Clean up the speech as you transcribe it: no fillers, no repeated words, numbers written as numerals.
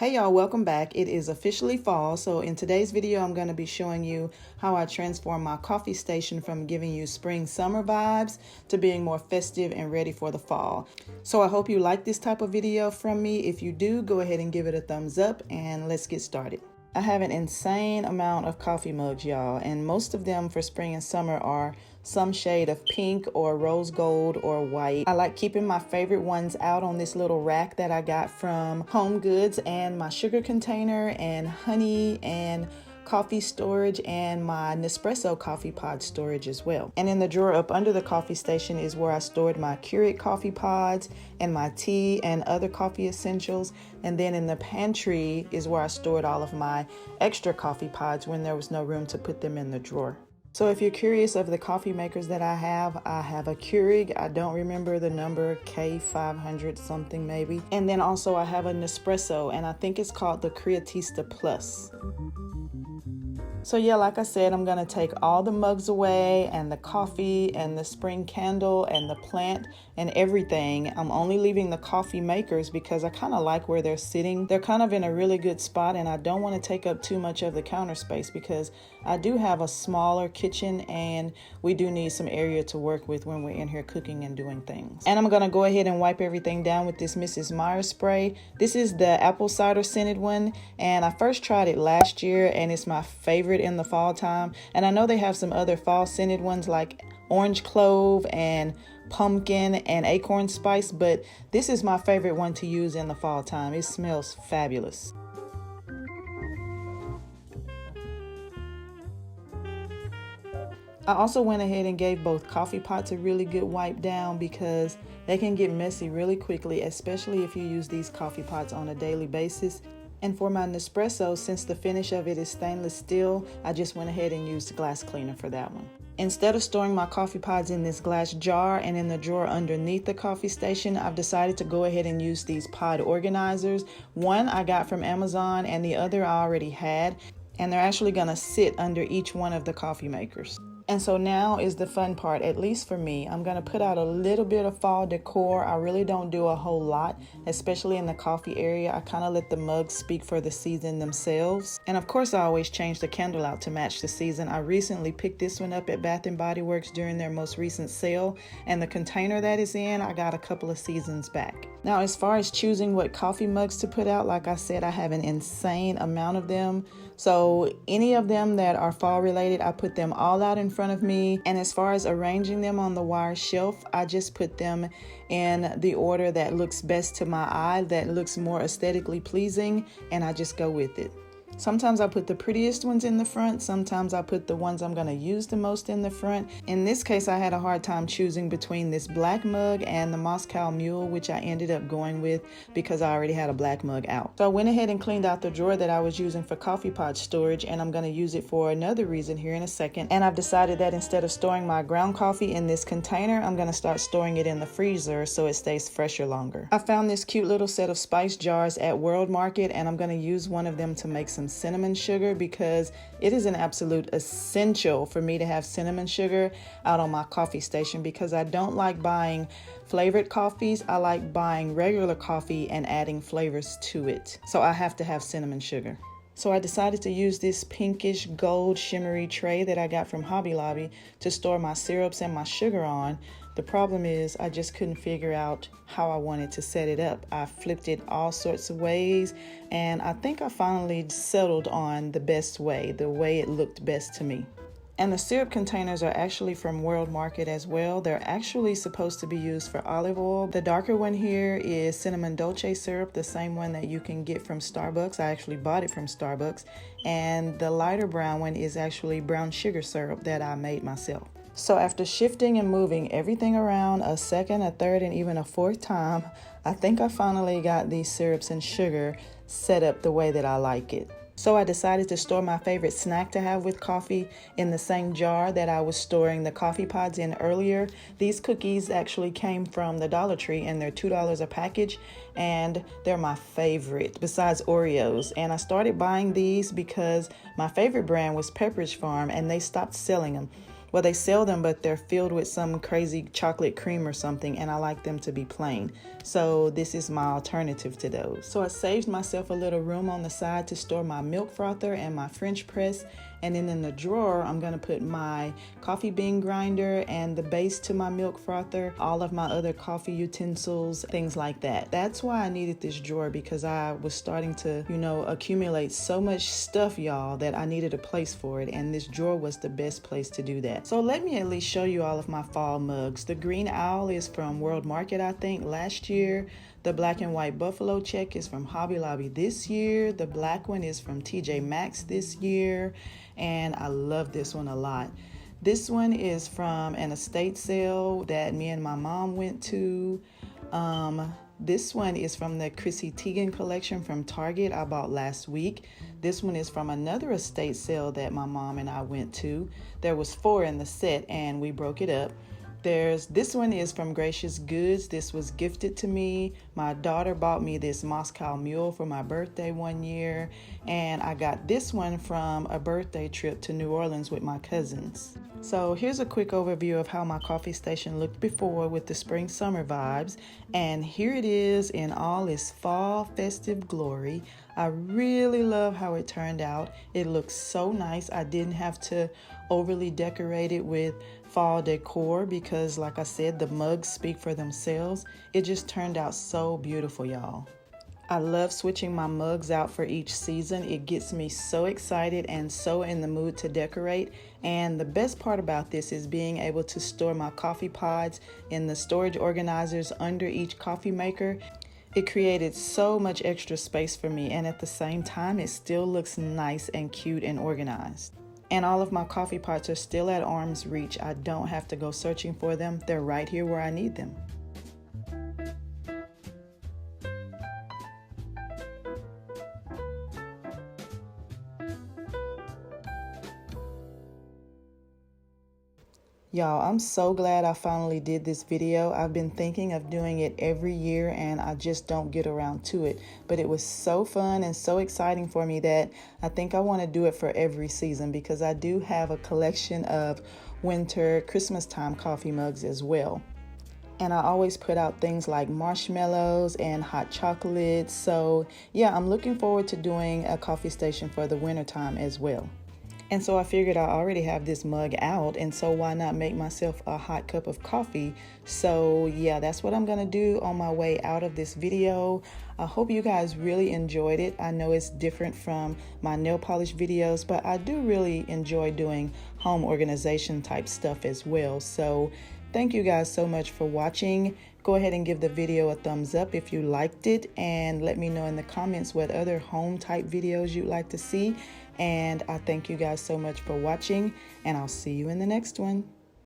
Hey y'all, welcome back. It is officially fall, so in today's video I'm going to be showing you how I transform my coffee station from giving you spring summer vibes to being more festive and ready for the fall. So I hope you like this type of video from me. If you do, go ahead and give it a thumbs up and let's get started. I have an insane amount of coffee mugs, y'all, and most of them for spring and summer are some shade of pink or rose gold or white. I like keeping my favorite ones out on this little rack that I got from Home Goods, and my sugar container and honey and coffee storage and my Nespresso coffee pod storage as well. And in the drawer up under the coffee station is where I stored my KEURIG coffee pods and my tea and other coffee essentials. And then in the pantry is where I stored all of my extra coffee pods when there was no room to put them in the drawer. So if you're curious of the coffee makers that I have a KEURIG. I don't remember the number, K500 something maybe. And then also I have a Nespresso, and I think it's called the Creatista Plus. So yeah, like I said, I'm gonna take all the mugs away and the coffee and the spring candle and the plant and everything. I'm only leaving the coffee makers because I kind of like where they're sitting. They're kind of in a really good spot, and I don't want to take up too much of the counter space because I do have a smaller kitchen and we do need some area to work with when we're in here cooking and doing things. And I'm gonna go ahead and wipe everything down with this Mrs. Meyer spray. This is the apple cider scented one, and I first tried it last year and it's my favorite in the fall time. And I know they have some other fall scented ones like orange clove and pumpkin and acorn spice, but this is my favorite one to use in the fall time. It smells fabulous. I also went ahead and gave both coffee pots a really good wipe down because they can get messy really quickly, especially if you use these coffee pots on a daily basis. And for my Nespresso, since the finish of it is stainless steel, I just went ahead and used glass cleaner for that one. Instead of storing my coffee pods in this glass jar and in the drawer underneath the coffee station, I've decided to go ahead and use these pod organizers. One I got from Amazon and the other I already had, and they're actually gonna sit under each one of the coffee makers. And so now is the fun part, at least for me. I'm gonna put out a little bit of fall decor. I really don't do a whole lot, especially in the coffee area. I kind of let the mugs speak for the season themselves. And of course, I always change the candle out to match the season. I recently picked this one up at Bath & Body Works during their most recent sale, and the container that is in, I got a couple of seasons back. Now, as far as choosing what coffee mugs to put out, like I said, I have an insane amount of them. So any of them that are fall related, I put them all out in front of me. And as far as arranging them on the wire shelf, I just put them in the order that looks best to my eye, that looks more aesthetically pleasing, and I just go with it. Sometimes I put the prettiest ones in the front. Sometimes I put the ones I'm going to use the most in the front. In this case, I had a hard time choosing between this black mug and the Moscow Mule, which I ended up going with because I already had a black mug out. So I went ahead and cleaned out the drawer that I was using for coffee pod storage, and I'm going to use it for another reason here in a second. And I've decided that instead of storing my ground coffee in this container, I'm going to start storing it in the freezer so it stays fresher longer. I found this cute little set of spice jars at World Market, and I'm going to use one of them to make some cinnamon sugar because it is an absolute essential for me to have cinnamon sugar out on my coffee station because I don't like buying flavored coffees. I like buying regular coffee and adding flavors to it. So I have to have cinnamon sugar. So I decided to use this pinkish gold shimmery tray that I got from Hobby Lobby to store my syrups and my sugar on. The problem is I just couldn't figure out how I wanted to set it up. I flipped it all sorts of ways, and I think I finally settled on the best way, the way it looked best to me. And the syrup containers are actually from World Market as well. They're actually supposed to be used for olive oil. The darker one here is Cinnamon Dolce syrup, the same one that you can get from Starbucks. I actually bought it from Starbucks. And the lighter brown one is actually brown sugar syrup that I made myself. So after shifting and moving everything around a second, a third, and even a fourth time, I think I finally got these syrups and sugar set up the way that I like it. So I decided to store my favorite snack to have with coffee in the same jar that I was storing the coffee pods in earlier. These cookies actually came from the Dollar Tree, and they're $2 a package, and they're my favorite besides Oreos. And I started buying these because my favorite brand was Pepperidge Farm, and they stopped selling them. Well, they sell them, but they're filled with some crazy chocolate cream or something, and I like them to be plain. So this is my alternative to those. So I saved myself a little room on the side to store my milk frother and my French press. And then in the drawer, I'm gonna put my coffee bean grinder and the base to my milk frother, all of my other coffee utensils, things like that. That's why I needed this drawer, because I was starting to, accumulate so much stuff, y'all, that I needed a place for it. And this drawer was the best place to do that. So let me at least show you all of my fall mugs. The green owl is from World Market, I think, last year. The black and white buffalo check is from Hobby Lobby this year. The black one is from TJ Maxx this year. And I love this one a lot. This one is from an estate sale that me and my mom went to. This one is from the Chrissy Teigen collection from Target I bought last week. This one is from another estate sale that my mom and I went to. There was 4 in the set and we broke it up. This one is from Gracious Goods. This was gifted to me. My daughter bought me this Moscow Mule for my birthday one year, and I got this one from a birthday trip to New Orleans with my cousins. So here's a quick overview of how my coffee station looked before with the spring summer vibes, and here it is in all its fall festive glory. I really love how it turned out. It looks so nice. I didn't have to overly decorate it with fall decor because, like I said, the mugs speak for themselves. It just turned out so beautiful, y'all. I love switching my mugs out for each season. It gets me so excited and so in the mood to decorate. And the best part about this is being able to store my coffee pods in the storage organizers under each coffee maker. It created so much extra space for me, and at the same time, it still looks nice and cute and organized. And all of my coffee pots are still at arm's reach. I don't have to go searching for them. They're right here where I need them. Y'all, I'm so glad I finally did this video. I've been thinking of doing it every year and I just don't get around to it. But it was so fun and so exciting for me that I think I want to do it for every season, because I do have a collection of winter, Christmas time coffee mugs as well. And I always put out things like marshmallows and hot chocolate. So yeah, I'm looking forward to doing a coffee station for the winter time as well. And so I figured I already have this mug out, and so why not make myself a hot cup of coffee? So yeah, that's what I'm gonna do on my way out of this video. I hope you guys really enjoyed it. I know it's different from my nail polish videos, but I do really enjoy doing home organization type stuff as well. So thank you guys so much for watching. Go ahead and give the video a thumbs up if you liked it, and let me know in the comments what other home type videos you'd like to see. And I thank you guys so much for watching, and I'll see you in the next one.